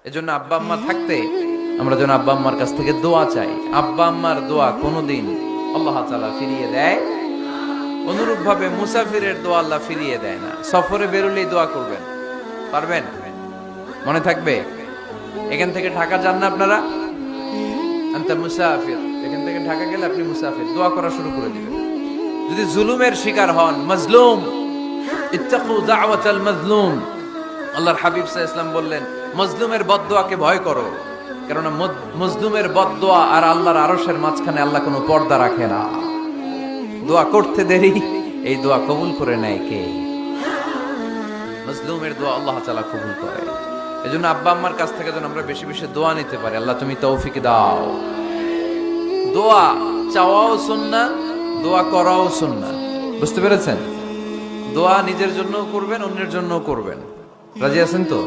এজন্য আব্বা আম্মা থাকতে আমরা যেন আব্বা আম্মার কাছ থেকে দোয়া চাই। আব্বা আম্মার দোয়া কোনোদিন আল্লাহ তাআলা ফিরিয়ে দেয়, অনুরূপ ভাবে মুসাফিরের দোয়া আল্লাহ ফিরিয়ে দেয় না। সফরে বেরোলেই দোয়া করবেন, পারবেন? মনে থাকবে? এখান থেকে ঢাকা যান না আপনারা, আনতা মুসাফির, এখান থেকে ঢাকা গেলে আপনি মুসাফির, দোয়া করা শুরু করে দিবেন। যদি জুলুমের শিকার হন, মাজলুম, ইত্তাকু দাওয়াতাল মাজলুম, আল্লাহর হাবিব সাল্লাল্লাহু আলাইহি ওয়াসাল্লাম বললেন মাজলুমের বদদোয়াকে ভয় করো, কেননা মাজলুমের বদদোয়া আর আল্লাহর আরশের মাঝখানে আল্লাহ কোনো পর্দা রাখে না। দোয়া করতে দেরি, এই দোয়া কবুল করে নেয় কে? মাজলুমের দোয়া আল্লাহ তাআলা কবুল করে। এজন্য আব্বা আম্মার কাছ থেকে যেন আমরা বেশি বেশি দোয়া নিতে পারি। আল্লাহ তুমি তৌফিক দাও। দোয়া চাওয়াও সুন্নাহ, দোয়া করাও সুন্নাহ। বুঝতে পেরেছেন? দোয়া নিজের জন্যও করবেন, অন্যের জন্যও করবেন। রাজি আছেন তো?